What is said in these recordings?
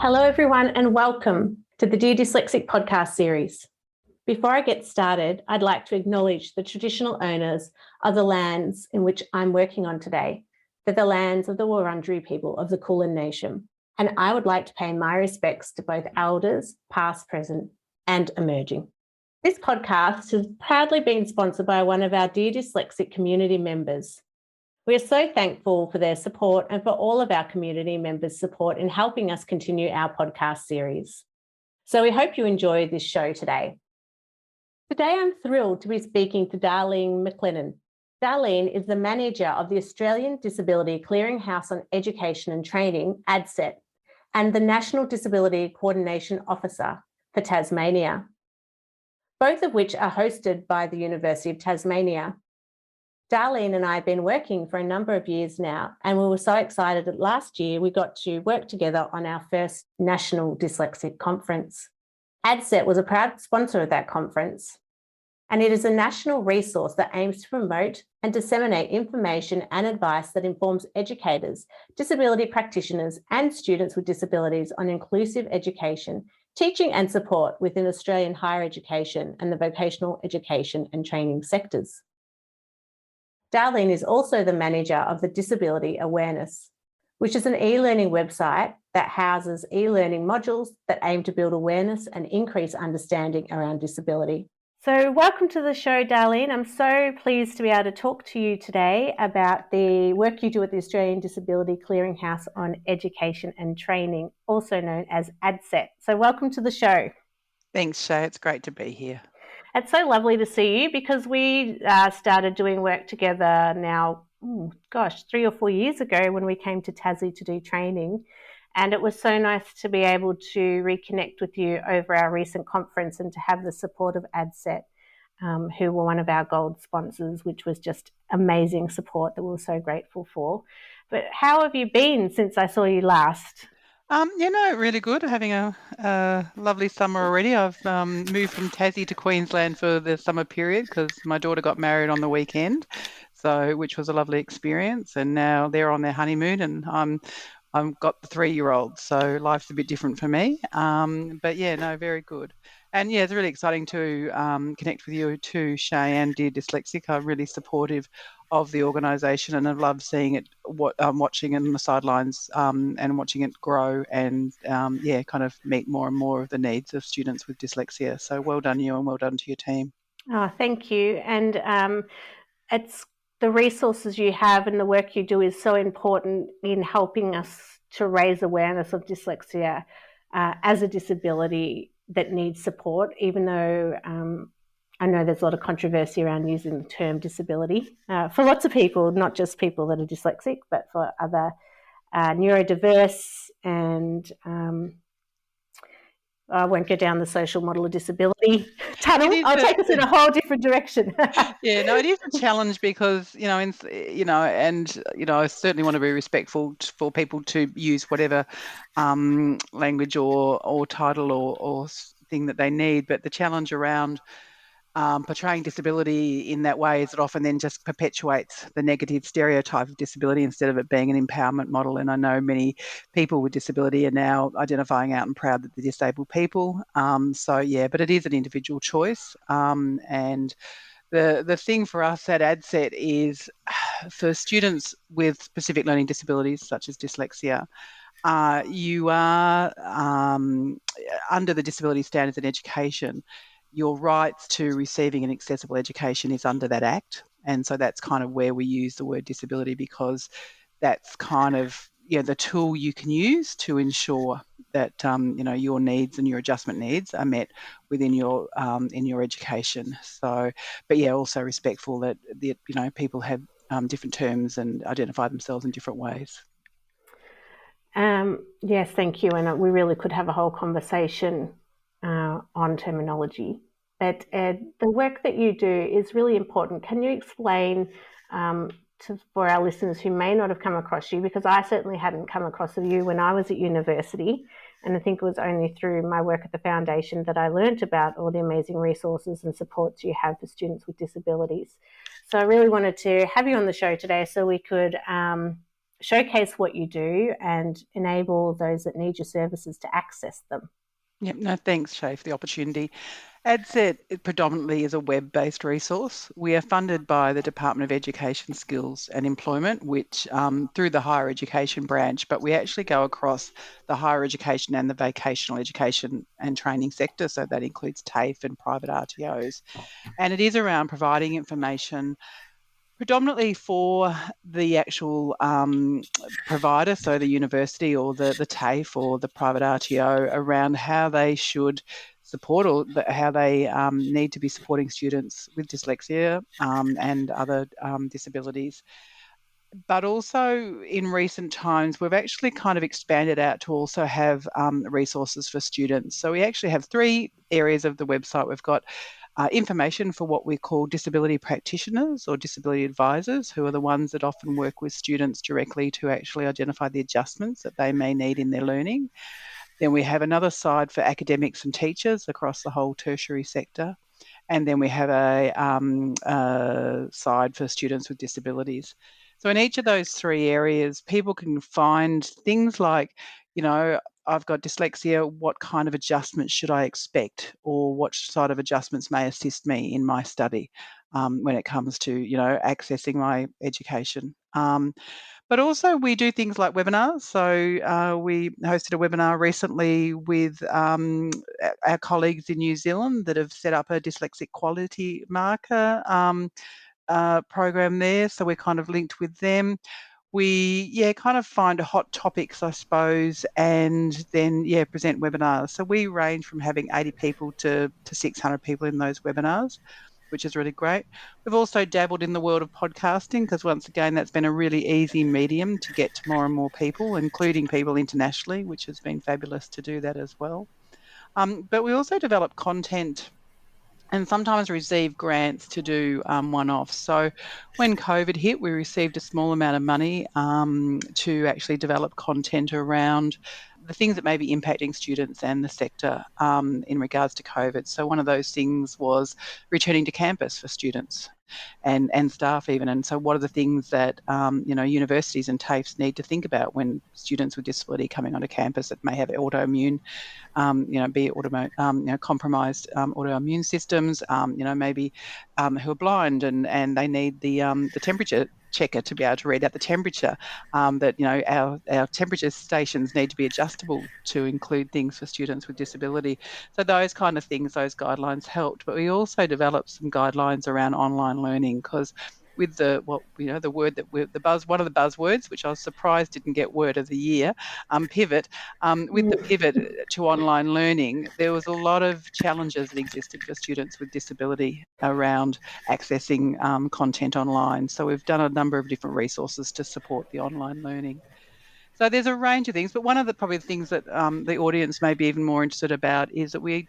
Hello, everyone, and welcome to the Dear Dyslexic podcast series. Before I get started, I'd like to acknowledge the traditional owners of the lands in which I'm working on today. They're the lands of the Wurundjeri people of the Kulin Nation, and I would like to pay my respects to both elders, past, present, and emerging. This podcast has proudly been sponsored by one of our Dear Dyslexic community members. We are so thankful for their support and for all of our community members' support in helping us continue our podcast series. So we hope you enjoy this show today. Today, I'm thrilled to be speaking to Darlene McLennan. Darlene is the manager of the Australian Disability Clearinghouse on Education and Training, ADCET, and the National Disability Coordination Officer for Tasmania, both of which are hosted by the University of Tasmania. Darlene and I have been working for a number of years now, and we were so excited that last year we got to work together on our first National Dyslexic Conference. ADCET was a proud sponsor of that conference, and it is a national resource that aims to promote and disseminate information and advice that informs educators, disability practitioners, and students with disabilities on inclusive education, teaching and support within Australian higher education and the vocational education and training sectors. Darlene is also the manager of the Disability Awareness, which is an e-learning website that houses e-learning modules that aim to build awareness and increase understanding around disability. So welcome to the show, Darlene. I'm so pleased to be able to talk to you today about the work you do at the Australian Disability Clearinghouse on Education and Training, also known as ADCET. So welcome to the show. Thanks, Shae. It's great to be here. It's so lovely to see you because we started doing work together now, 3 or 4 years ago when we came to Tassie to do training. And it was so nice to be able to reconnect with you over our recent conference and to have the support of ADCET, who were one of our gold sponsors, which was just amazing support that we were so grateful for. But how have you been since I saw you last? Really good. Having a lovely summer already. I've moved from Tassie to Queensland for the summer period because my daughter got married on the weekend, which was a lovely experience. And now they're on their honeymoon, and I've got the 3-year-old, so life's a bit different for me. Very good. And yeah, it's really exciting to connect with you too, Shae and Dear Dyslexic. I'm really supportive of the organisation, and I've loved seeing it, watching it on the sidelines and watching it grow and kind of meet more and more of the needs of students with dyslexia. So well done you, and well done to your team. Oh, thank you. And it's the resources you have and the work you do is so important in helping us to raise awareness of dyslexia as a disability that needs support, even though I know there's a lot of controversy around using the term disability for lots of people, not just people that are dyslexic, but for other neurodiverse and I won't go down the social model of disability tunnel. I'll take us in a whole different direction. It is a challenge because, I certainly want to be respectful for people to use whatever language or title or thing that they need. But the challenge around portraying disability in that way is it often then just perpetuates the negative stereotype of disability instead of it being an empowerment model. And I know many people with disability are now identifying out and proud that they're disabled people. But it is an individual choice. And the thing for us at ADCET is for students with specific learning disabilities such as dyslexia, you are under the Disability Standards in Education. Your rights to receiving an accessible education is under that Act. And so that's kind of where we use the word disability, because that's kind of the tool you can use to ensure that your needs and your adjustment needs are met within your in your education. So, but also respectful that people have different terms and identify themselves in different ways. Yes, thank you. And we really could have a whole conversation on terminology. But the work that you do is really important. Can you explain for our listeners who may not have come across you, because I certainly hadn't come across you when I was at university, and I think it was only through my work at the foundation that I learnt about all the amazing resources and supports you have for students with disabilities. So I really wanted to have you on the show today so we could showcase what you do and enable those that need your services to access them. Yep, no, thanks, Shae, for the opportunity. ADCET predominantly is a web-based resource. We are funded by the Department of Education, Skills and Employment, which through the higher education branch, but we actually go across the higher education and the vocational education and training sector. So that includes TAFE and private RTOs. And it is around providing information predominantly for the actual provider, so the university or the TAFE or the private RTO, around how they should support or how they need to be supporting students with dyslexia and other disabilities. But also in recent times, we've actually kind of expanded out to also have resources for students. So we actually have 3 areas of the website. We've got information for what we call disability practitioners or disability advisors, who are the ones that often work with students directly to actually identify the adjustments that they may need in their learning. Then we have another side for academics and teachers across the whole tertiary sector. And then we have a side for students with disabilities. So in each of those 3 areas, people can find things like, I've got dyslexia, what kind of adjustments should I expect, or what sort of adjustments may assist me in my study when it comes to, accessing my education. But also we do things like webinars. So we hosted a webinar recently with our colleagues in New Zealand that have set up a dyslexic quality marker program there. So we're kind of linked with them. We kind of find hot topics, I suppose, and then present webinars. So we range from having 80 people to 600 people in those webinars, which is really great. We've also dabbled in the world of podcasting because, once again, that's been a really easy medium to get to more and more people, including people internationally, which has been fabulous to do that as well. But we also develop content and sometimes receive grants to do one-offs. So when COVID hit, we received a small amount of money to actually develop content around the things that may be impacting students and the sector in regards to COVID. So one of those things was returning to campus for students and staff even. And so what are the things that, universities and TAFEs need to think about when students with disability coming onto campus that may have autoimmune be it compromised autoimmune systems, maybe who are blind and they need the temperature checker to be able to read out the temperature, that our temperature stations need to be adjustable to include things for students with disability. So those kind of things, those guidelines helped. But we also developed some guidelines around online learning, because with the word that one of the buzzwords, which I was surprised didn't get word of the year, pivot. With the pivot to online learning, there was a lot of challenges that existed for students with disability around accessing content online. So we've done a number of different resources to support the online learning. So there's a range of things, but one of the probably things that the audience may be even more interested about is that we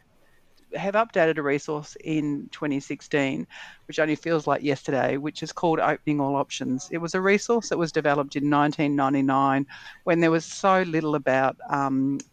have updated a resource in 2016, which only feels like yesterday, which is called Opening All Options. It was a resource that was developed in 1999 when there was so little about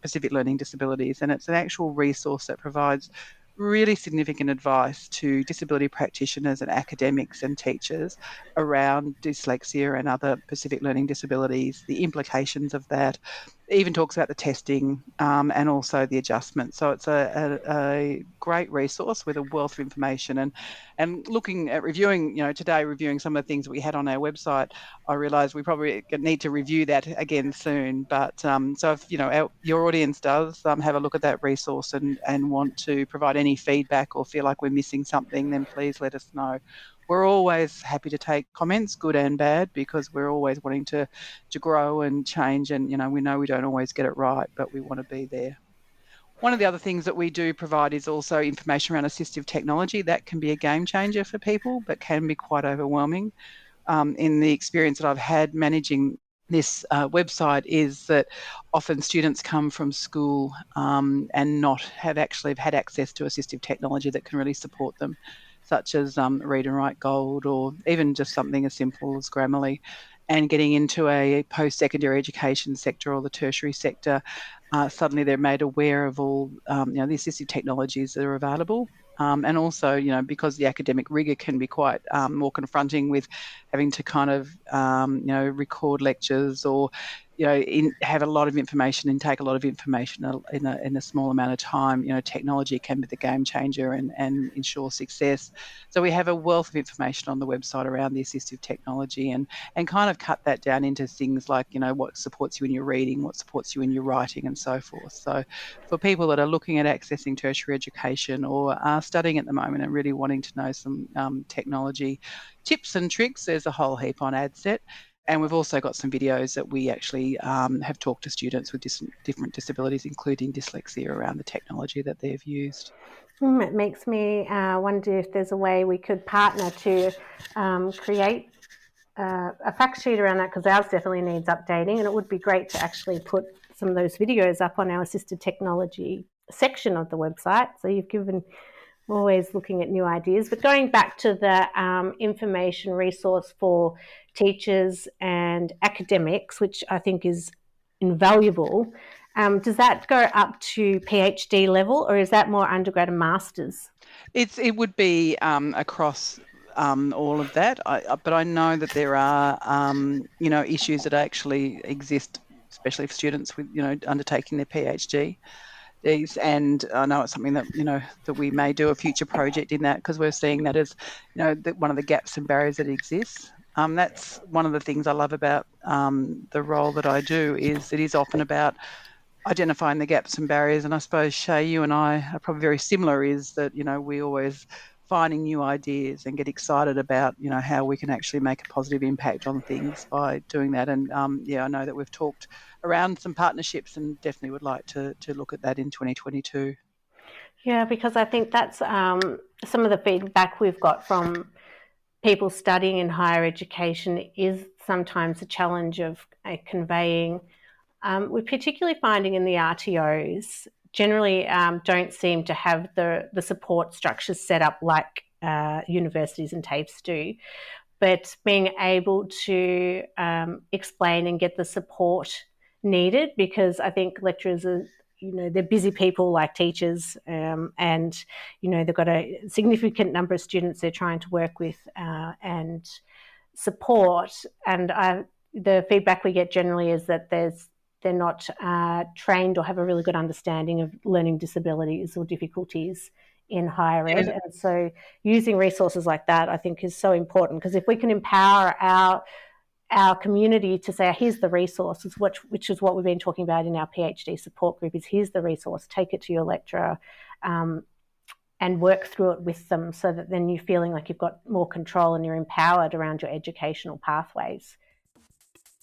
Pacific learning disabilities, and it's an actual resource that provides really significant advice to disability practitioners and academics and teachers around dyslexia and other Pacific learning disabilities, the implications of that. It even talks about the testing and also the adjustments. So it's a great resource with a wealth of information. And looking at reviewing, today reviewing some of the things we had on our website, I realised we probably need to review that again soon. But so if your audience does have a look at that resource and want to provide any feedback or feel like we're missing something, then please let us know. We're always happy to take comments, good and bad, because we're always wanting to grow and change. And, we know we don't always get it right, but we want to be there. One of the other things that we do provide is also information around assistive technology. That can be a game changer for people, but can be quite overwhelming. In the experience that I've had managing this website is that often students come from school and not have actually had access to assistive technology that can really support them, such as Read and Write Gold, or even just something as simple as Grammarly. And getting into a post-secondary education sector or the tertiary sector, suddenly they're made aware of all the assistive technologies that are available. And also, because the academic rigor can be quite more confronting with having to kind of, record lectures or, have a lot of information and take a lot of information in a small amount of time. Technology can be the game changer and ensure success. So we have a wealth of information on the website around the assistive technology and kind of cut that down into things like, what supports you in your reading, what supports you in your writing and so forth. So for people that are looking at accessing tertiary education or are studying at the moment and really wanting to know some technology tips and tricks, there's a whole heap on ADCET. And we've also got some videos that we actually have talked to students with different disabilities, including dyslexia, around the technology that they've used. It makes me wonder if there's a way we could partner to create a fact sheet around that, because ours definitely needs updating, and it would be great to actually put some of those videos up on our assisted technology section of the website. So you've given always looking at new ideas. But going back to the information resource for teachers and academics, which I think is invaluable, does that go up to PhD level, or is that more undergrad and masters? It would be across all of that, but I know that there are issues that actually exist, especially for students with undertaking their PhD. And I know it's something that that we may do a future project in that, because we're seeing that as one of the gaps and barriers that exists. That's one of the things I love about the role that I do, is it is often about identifying the gaps and barriers. And I suppose, Shae, you and I are probably very similar, is that we always finding new ideas and get excited about how we can actually make a positive impact on things by doing that. And I know that we've talked around some partnerships and definitely would like to look at that in 2022. Yeah, because I think that's some of the feedback we've got from people studying in higher education is sometimes a challenge of conveying. We're particularly finding in the RTOs generally don't seem to have the support structures set up like universities and TAFEs do, but being able to explain and get the support needed, because I think lecturers are, they're busy people like teachers, and they've got a significant number of students they're trying to work with and support. And the feedback we get generally is that they're not trained or have a really good understanding of learning disabilities or difficulties in higher ed. Yeah. And so using resources like that, I think, is so important, because if we can empower our community to say, here's the resources, which is what we've been talking about in our PhD support group, is here's the resource, take it to your lecturer and work through it with them, so that then you're feeling like you've got more control and you're empowered around your educational pathways.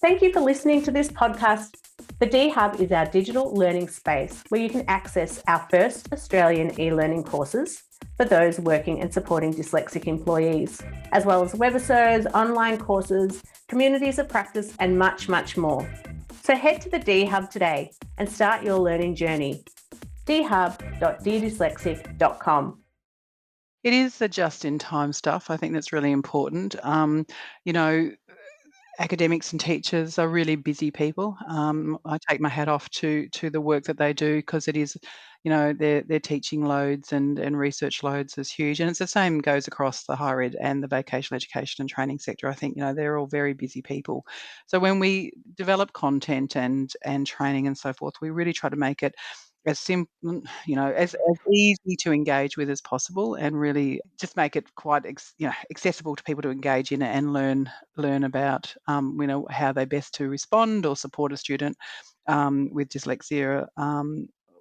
Thank you for listening to this podcast. The D Hub is our digital learning space where you can access our first Australian e-learning courses for those working and supporting dyslexic employees, as well as webisodes, online courses, communities of practice, and much, much more. So head to the D Hub today and start your learning journey. dhub.ddyslexic.com. It is the just-in-time stuff. I think that's really important. Academics and teachers are really busy people. I take my hat off to the work that they do, because it is, their teaching loads and research loads is huge. And it's the same goes across the higher ed and the vocational education and training sector. I think, they're all very busy people. So when we develop content and training and so forth, we really try to make it as simple, as easy to engage with as possible, and really just make it quite, accessible to people to engage in it and learn about, how they best to respond or support a student with dyslexia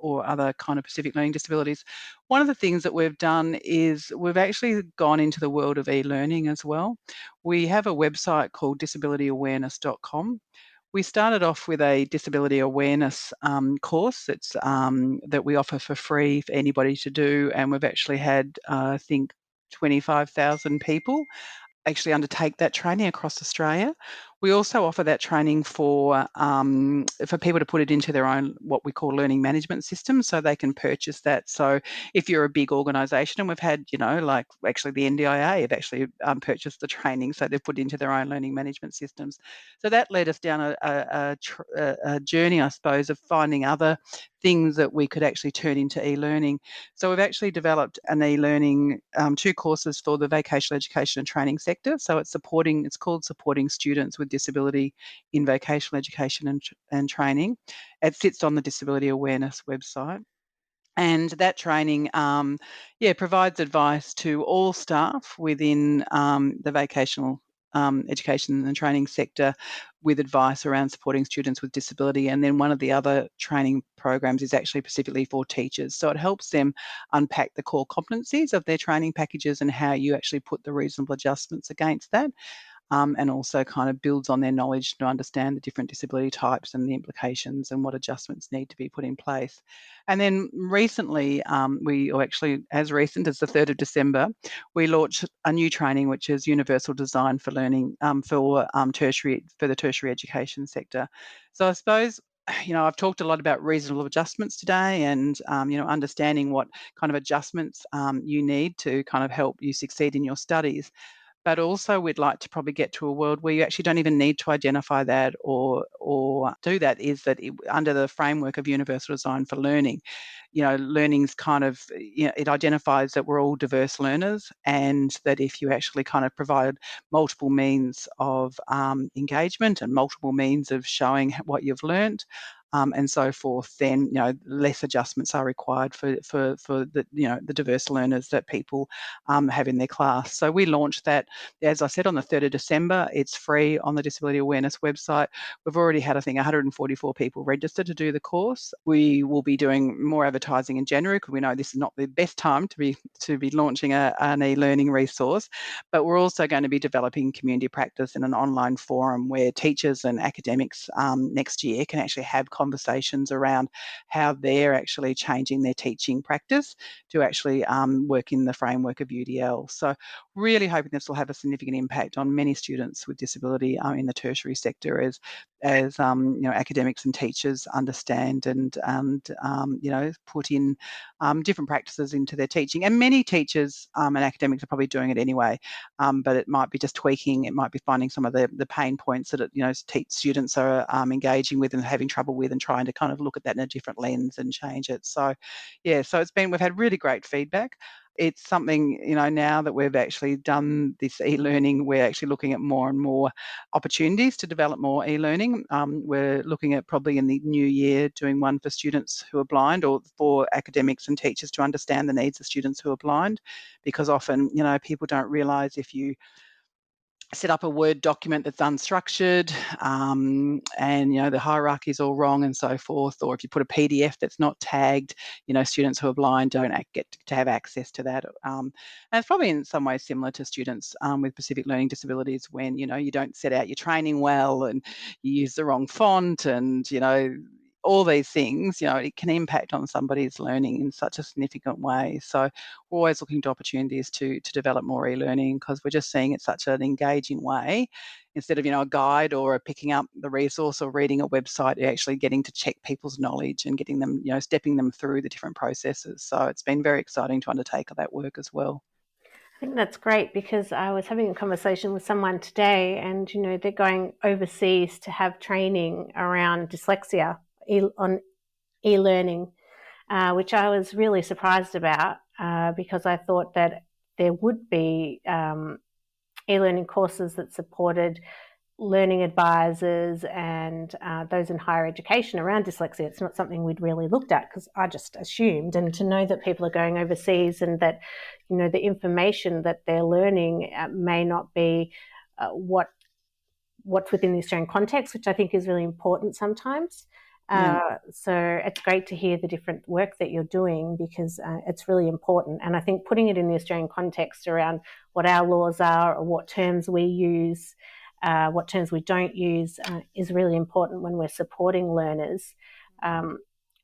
or other kind of specific learning disabilities. One of the things that we've done is we've actually gone into the world of e-learning as well. We have a website called disabilityawareness.com. We started off with a disability awareness course that's that we offer for free for anybody to do, and we've actually had, I think, 25,000 people actually undertake that training across Australia. We also offer that training for people to put it into their own, what we call learning management system, so they can purchase that. So if you're a big organisation, and we've had, like actually the NDIA have actually purchased the training, so they've put it into their own learning management systems. So that led us down a journey, I suppose, of finding other things that we could actually turn into e-learning. So we've actually developed an e-learning, 2 courses for the vocational education and training sector. So it's called Supporting Students with Disability in Vocational Education and Training. It sits on the Disability Awareness website. And that training, provides advice to all staff within the vocational education and training sector, with advice around supporting students with disability. And then one of the other training programs is actually specifically for teachers. So it helps them unpack the core competencies of their training packages and how you actually put the reasonable adjustments against that. And also kind of builds on their knowledge to understand the different disability types and the implications and what adjustments need to be put in place. And then recently, as recent as the 3rd of December, we launched a new training, which is Universal Design for Learning for the tertiary education sector. So I suppose, I've talked a lot about reasonable adjustments today, and understanding what kind of adjustments you need to kind of help you succeed in your studies. But also we'd like to probably get to a world where you actually don't even need to identify that or do that, is that under the framework of Universal Design for Learning, learning's kind of, it identifies that we're all diverse learners, and that if you actually kind of provide multiple means of engagement and multiple means of showing what you've learnt, and so forth, then less adjustments are required for the diverse learners that people have in their class. So we launched that, as I said, on the 3rd of December. It's free on the Disability Awareness website. We've already had, I think, 144 people register to do the course. We will be doing more advertising in January, because we know this is not the best time to be launching an e-learning resource. But we're also going to be developing community practice in an online forum where teachers and academics next year can actually have conversations around how they're actually changing their teaching practice to actually work in the framework of UDL. So really hoping this will have a significant impact on many students with disability in the tertiary sector, as academics and teachers understand and put in different practices into their teaching. And many teachers and academics are probably doing it anyway, but it might be just tweaking. It might be finding some of the pain points that students are engaging with and having trouble with, and trying to kind of look at that in a different lens and change it. So we've had really great feedback. It's something, now that we've actually done this e-learning, we're actually looking at more and more opportunities to develop more e-learning. We're looking at probably in the new year doing one for students who are blind, or for academics and teachers to understand the needs of students who are blind, because often, people don't realise if you set up a Word document that's unstructured, and the hierarchy is all wrong and so forth, or if you put a PDF that's not tagged, students who are blind don't get to have access to that. And it's probably in some ways similar to students with specific learning disabilities, when you don't set out your training well, and you use the wrong font, and all these things, it can impact on somebody's learning in such a significant way. So we're always looking to opportunities to develop more e-learning, because we're just seeing it such an engaging way. Instead of, a guide or picking up the resource or reading a website, you're actually getting to check people's knowledge and getting them, stepping them through the different processes. So it's been very exciting to undertake that work as well. I think that's great, because I was having a conversation with someone today, and they're going overseas to have training around dyslexia on e-learning, which I was really surprised about, because I thought that there would be e-learning courses that supported learning advisors and those in higher education around dyslexia. It's not something we'd really looked at, because I just assumed, and to know that people are going overseas and that the information that they're learning may not be what's within the Australian context, which I think is really important sometimes. So it's great to hear the different work that you're doing, because it's really important. And I think putting it in the Australian context around what our laws are, or what terms we use, what terms we don't use, is really important when we're supporting learners. And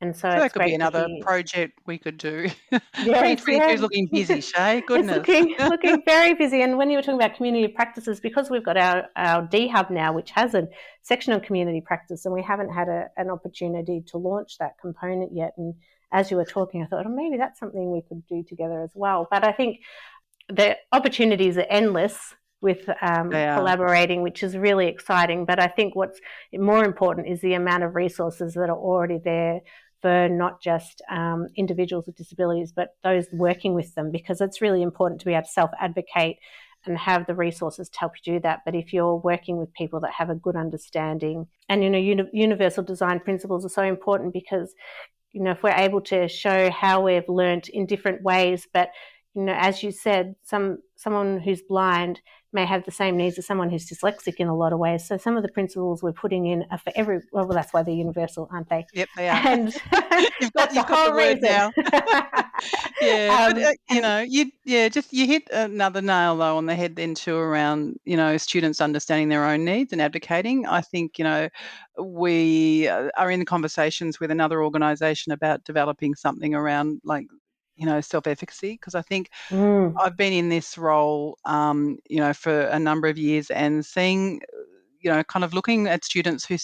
And so So that it's could be great to another hear. project we could do. Yes, 2022 yeah. is looking busy, Shae. It's Goodness. looking very busy. And when you were talking about community practices, because we've got our D Hub now, which has a section on community practice, and we haven't had an opportunity to launch that component yet. And as you were talking, I thought, oh, maybe that's something we could do together as well. But I think the opportunities are endless with collaborating, which is really exciting. But I think what's more important is the amount of resources that are already there for not just individuals with disabilities, but those working with them, because it's really important to be able to self-advocate and have the resources to help you do that. But if you're working with people that have a good understanding, and universal design principles are so important, because if we're able to show how we've learnt in different ways, but as you said, someone who's blind may have the same needs as someone who's dyslexic in a lot of ways. So some of the principles we're putting in are for well, that's why they're universal, aren't they? Yep, they are. And you've that's got the word reason. now. Yeah, but you hit another nail though on the head then too, around students understanding their own needs and advocating. I think we are in conversations with another organisation about developing something around self-efficacy, because I think I've been in this role, for a number of years, and seeing, kind of looking at students who,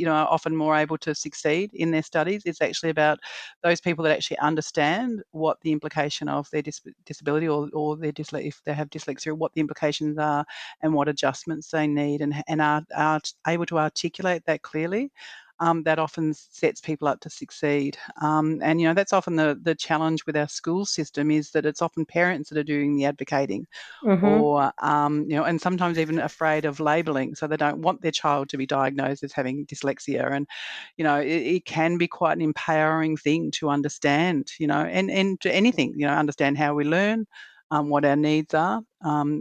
are often more able to succeed in their studies. It's actually about those people that actually understand what the implication of their disability or their if they have dyslexia, what the implications are and what adjustments they need, and are able to articulate that clearly. That often sets people up to succeed. And that's often the challenge with our school system, is that it's often parents that are doing the advocating, or and sometimes even afraid of labelling, so they don't want their child to be diagnosed as having dyslexia. And it can be quite an empowering thing to understand, and to anything, understand how we learn, what our needs are.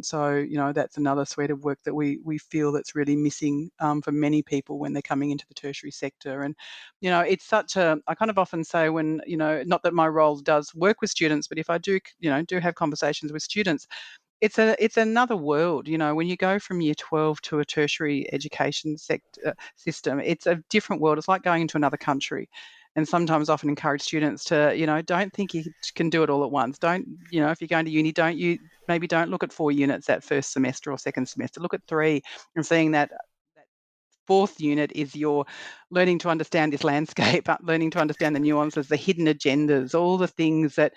So that's another suite of work that we feel that's really missing for many people when they're coming into the tertiary sector. And it's such a, I kind of often say, when not that my role does work with students, but if I do have conversations with students, it's another world. When you go from year 12 to a tertiary education system, it's a different world. It's like going into another country. And sometimes often encourage students to, don't think you can do it all at once. Don't, if you're going to uni, don't look at 4 units that first semester or second semester. Look at 3, and seeing that fourth unit is your learning to understand this landscape, learning to understand the nuances, the hidden agendas, all the things that,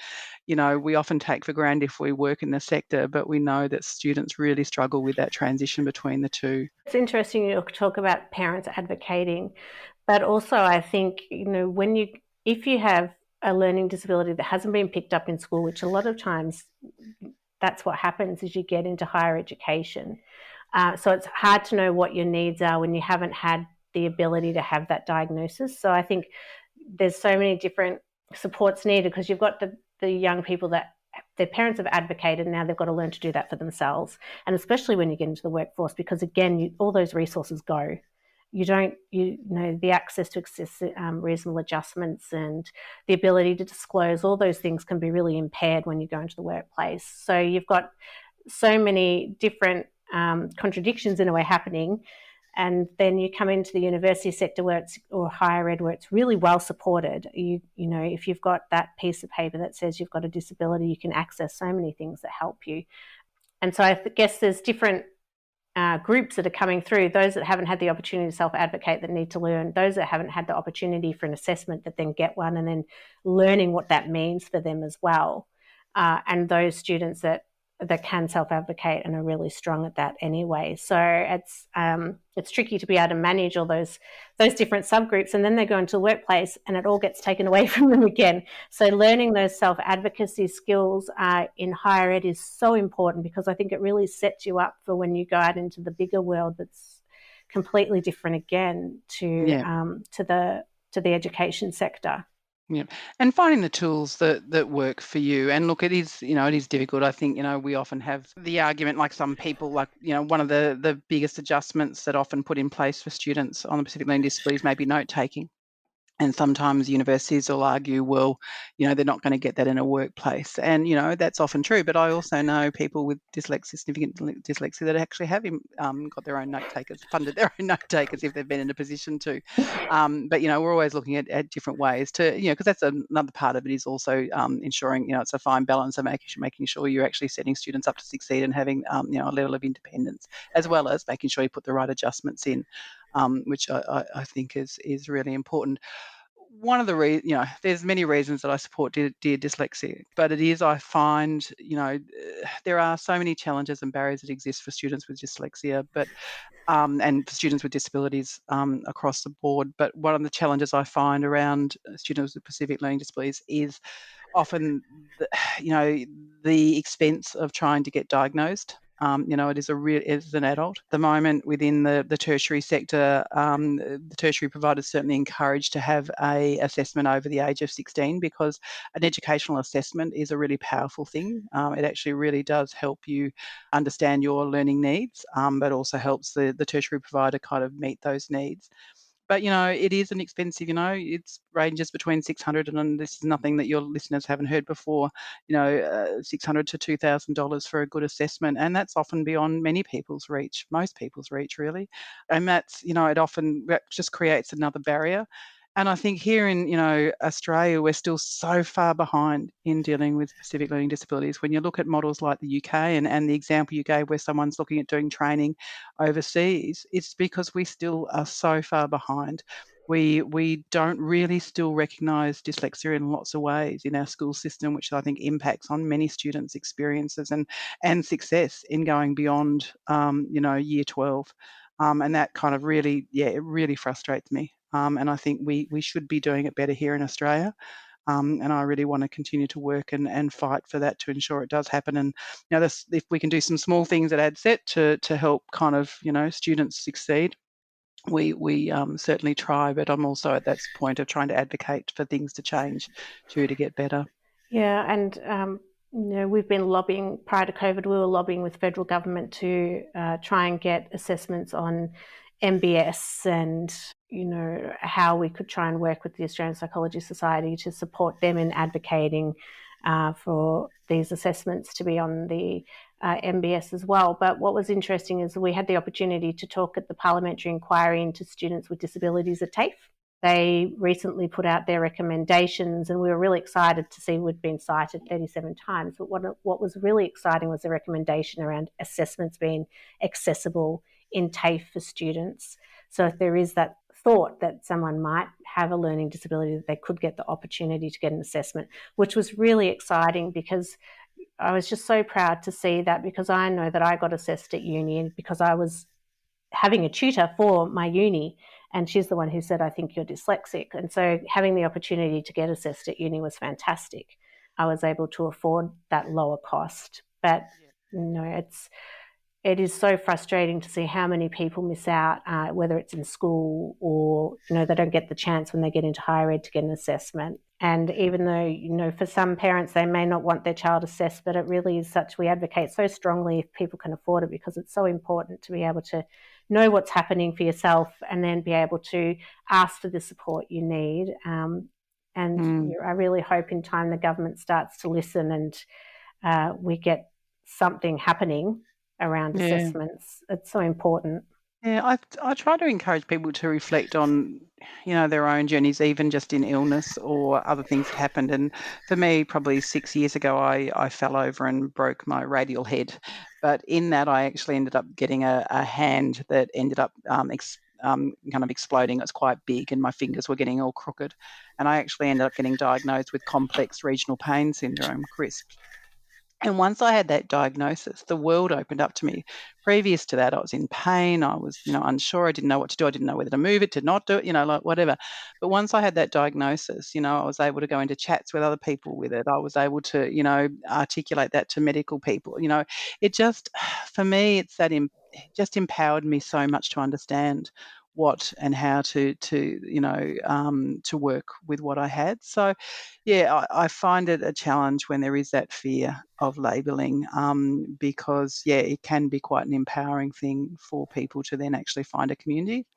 we often take for granted if we work in the sector, but we know that students really struggle with that transition between the two. It's interesting you talk about parents advocating, but also I think, if you have a learning disability that hasn't been picked up in school, which a lot of times that's what happens as you get into higher education. So it's hard to know what your needs are when you haven't had the ability to have that diagnosis. So I think there's so many different supports needed, because you've got the young people that their parents have advocated, and now they've got to learn to do that for themselves. And especially when you get into the workforce, because again, all those resources go. The access to reasonable adjustments and the ability to disclose, all those things can be really impaired when you go into the workplace. So you've got so many different contradictions in a way happening. And then you come into the university sector or higher ed, where it's really well supported. If you've got that piece of paper that says you've got a disability, you can access so many things that help you. And so I guess there's different groups that are coming through, those that haven't had the opportunity to self-advocate, that need to learn, those that haven't had the opportunity for an assessment that then get one, and then learning what that means for them as well. And those students that can self-advocate and are really strong at that anyway. So it's tricky to be able to manage all those different subgroups, and then they go into the workplace and it all gets taken away from them again. So learning those self-advocacy skills in higher ed is so important, because I think it really sets you up for when you go out into the bigger world that's completely different again to the education sector. Yeah, and finding the tools that work for you. And look, it is difficult. I think we often have the argument, like some people, like one of the biggest adjustments that often put in place for students on the Pacific learning disabilities may be note taking. And sometimes universities will argue, well, they're not going to get that in a workplace. And, that's often true. But I also know people with dyslexia, significant dyslexia, that actually have got their own note takers, funded their own note takers if they've been in a position to. But, we're always looking at different ways to, because that's another part of it is also ensuring, it's a fine balance of making sure you're actually setting students up to succeed and having, a level of independence, as well as making sure you put the right adjustments in, which I think is really important. One of the there's many reasons that I support Dear Dyslexia, but it is, I find, there are so many challenges and barriers that exist for students with dyslexia, but and for students with disabilities across the board. But one of the challenges I find around students with specific learning disabilities is often, the expense of trying to get diagnosed. It is as an adult. At the moment, within the tertiary sector, the tertiary providers certainly encouraged to have a assessment over the age of 16, because an educational assessment is a really powerful thing. It actually really does help you understand your learning needs, but also helps the tertiary provider kind of meet those needs. But, it is an expensive, it ranges between 600 and this is nothing that your listeners haven't heard before, $600 to $2,000 for a good assessment. And that's often beyond most people's reach, really. And that's, it often just creates another barrier. And I think here in, Australia, we're still so far behind in dealing with specific learning disabilities. When you look at models like the UK and the example you gave where someone's looking at doing training overseas, it's because we still are so far behind. We don't really still recognise dyslexia in lots of ways in our school system, which I think impacts on many students' experiences and success in going beyond, year 12. And that kind of really, it really frustrates me. And I think we should be doing it better here in Australia. And I really want to continue to work and fight for that to ensure it does happen. And if we can do some small things at ADCET to help kind of students succeed, we certainly try. But I'm also at that point of trying to advocate for things to change to get better. Yeah, and we've been lobbying prior to COVID. We were lobbying with federal government to try and get assessments on MBS and how we could try and work with the Australian Psychology Society to support them in advocating for these assessments to be on the MBS as well. But what was interesting is we had the opportunity to talk at the parliamentary inquiry into students with disabilities at TAFE. They recently put out their recommendations, and we were really excited to see we'd been cited 37 times. But what was really exciting was the recommendation around assessments being accessible in TAFE for students. So if there is that thought that someone might have a learning disability, that they could get the opportunity to get an assessment, which was really exciting, because I was just so proud to see that, because I know that I got assessed at uni because I was having a tutor for my uni, and she's the one who said, I think you're dyslexic. And so having the opportunity to get assessed at uni was fantastic. I was able to afford that lower cost. But it is so frustrating to see how many people miss out, whether it's in school or, they don't get the chance when they get into higher ed to get an assessment. And even though, for some parents, they may not want their child assessed, but it really is such, we advocate so strongly if people can afford it, because it's so important to be able to know what's happening for yourself and then be able to ask for the support you need. I really hope in time the government starts to listen and we get something happening around assessments. It's so important. Yeah, I try to encourage people to reflect on, their own journeys, even just in illness or other things that happened. And for me, probably 6 years ago, I fell over and broke my radial head. But in that, I actually ended up getting a hand that ended up kind of exploding. It was quite big and my fingers were getting all crooked. And I actually ended up getting diagnosed with complex regional pain syndrome, CRISP. And once I had that diagnosis, the world opened up to me. Previous to that, I was in pain. I was, unsure. I didn't know what to do. I didn't know whether to move it, to not do it, like whatever. But once I had that diagnosis, I was able to go into chats with other people with it. I was able to, articulate that to medical people. It just, for me, it's that just empowered me so much to understand what and how to work with what I had. So, yeah, I find it a challenge when there is that fear of labelling, because, it can be quite an empowering thing for people to then actually find a community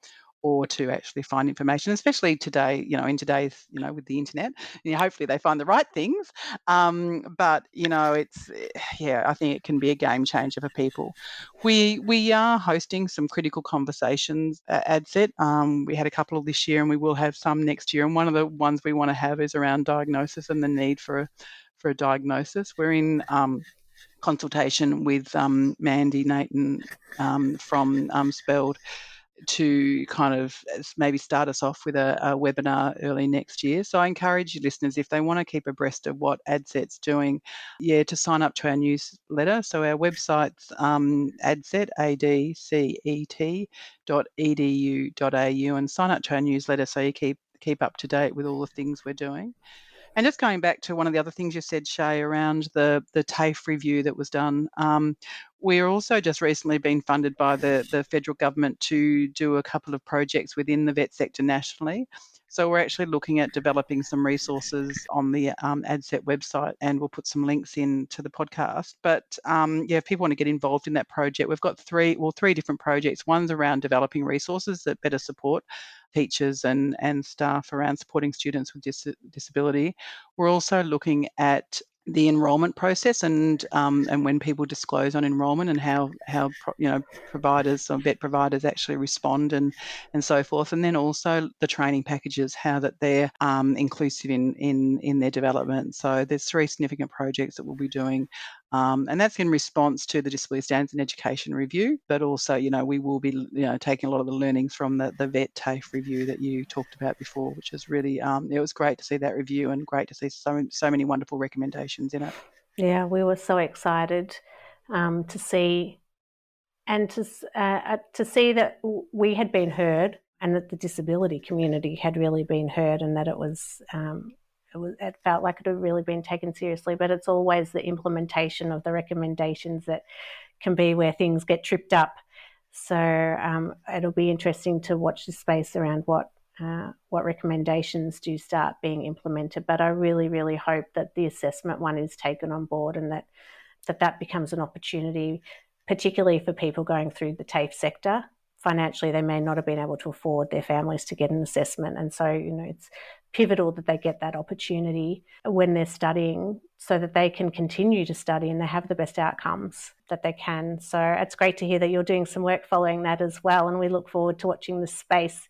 or to actually find information, especially today, in today's, with the internet, hopefully they find the right things. But, I think it can be a game changer for people. We are hosting some critical conversations at ADCET. We had a couple this year and we will have some next year. And one of the ones we want to have is around diagnosis and the need for a diagnosis. We're in consultation with Mandy Nathan from Spelled to kind of maybe start us off with a webinar early next year. So I encourage you listeners, if they want to keep abreast of what ADCET's doing, to sign up to our newsletter. So our website's ADCET, ADCET.edu.au, and sign up to our newsletter so you keep up to date with all the things we're doing. And just going back to one of the other things you said, Shae, around the TAFE review that was done, we're also just recently been funded by the federal government to do a couple of projects within the vet sector nationally. So we're actually looking at developing some resources on the ADCET website, and we'll put some links into the podcast. But if people want to get involved in that project, we've got three different projects. One's around developing resources that better support teachers and staff around supporting students with disability. We're also looking at the enrolment process and when people disclose on enrolment and how providers or vet providers actually respond and so forth, and then also the training packages, how that they're inclusive in their development. So there's 3 significant projects that we'll be doing, and that's in response to the Disability Standards in Education review, but also we will be taking a lot of the learnings from the vet TAFE review that you talked about before, which is really it was great to see that review and great to see so many wonderful recommendations in it. Yeah, we were so excited to see and to see that we had been heard and that the disability community had really been heard, and that it felt like it had really been taken seriously. But it's always the implementation of the recommendations that can be where things get tripped up. So it'll be interesting to watch the space around what recommendations do start being implemented. But I really, really hope that the assessment one is taken on board, and that becomes an opportunity, particularly for people going through the TAFE sector. Financially, they may not have been able to afford their families to get an assessment. And so, it's pivotal that they get that opportunity when they're studying so that they can continue to study and they have the best outcomes that they can. So it's great to hear that you're doing some work following that as well. And we look forward to watching the space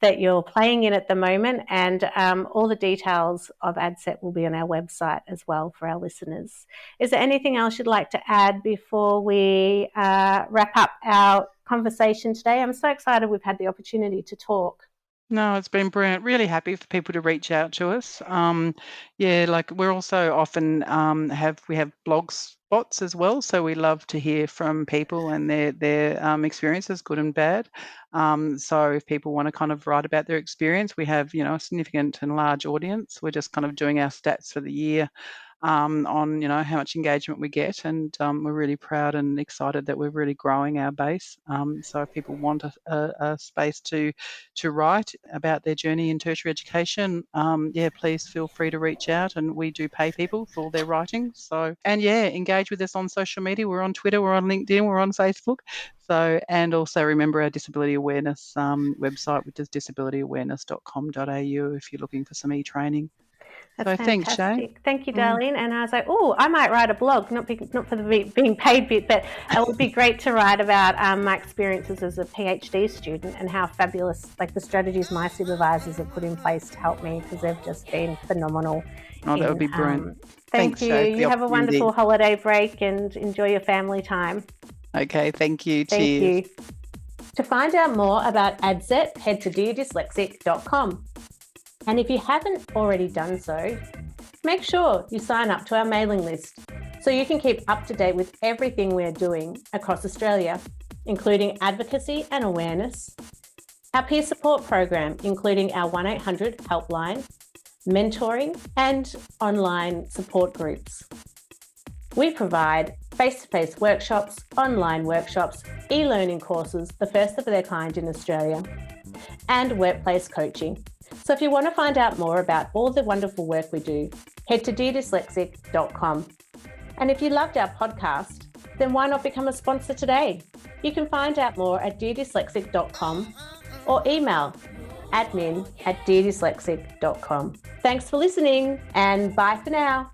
that you're playing in at the moment, and all the details of ADCET will be on our website as well for our listeners. Is there anything else you'd like to add before we wrap up our conversation today? I'm so excited we've had the opportunity to talk. No, it's been brilliant. Really happy for people to reach out to us. We're also often we have blog spots as well, so we love to hear from people and their experiences, good and bad. So if people want to kind of write about their experience, we have a significant and large audience. We're just kind of doing our stats for the year on how much engagement we get, and we're really proud and excited that we're really growing our base. So if people want a space to write about their journey in tertiary education, please feel free to reach out, and we do pay people for their writing. So engage with us on social media. We're on Twitter, we're on LinkedIn, we're on Facebook. So, and also remember our disability awareness website, which is disabilityawareness.com.au if you're looking for some e-training. That's so thanks, Shae. Thank you, Darlene. And I was like, I might write a blog, not for the being paid bit, but it would be great to write about my experiences as a PhD student and how fabulous, the strategies my supervisors have put in place to help me, because they've just been phenomenal. Oh, that would be brilliant. Thank you. Shae, you have a wonderful holiday break and enjoy your family time. Okay, thank you. Thank Cheers. you. To find out more about ADCET, head to deardyslexic.com. And if you haven't already done so, make sure you sign up to our mailing list so you can keep up to date with everything we're doing across Australia, including advocacy and awareness, our peer support program, including our 1800 helpline, mentoring, and online support groups. We provide face-to-face workshops, online workshops, e-learning courses, the first of their kind in Australia, and workplace coaching. So if you want to find out more about all the wonderful work we do, head to deardyslexic.com. And if you loved our podcast, then why not become a sponsor today? You can find out more at deardyslexic.com or email admin@deardyslexic.com. Thanks for listening and bye for now.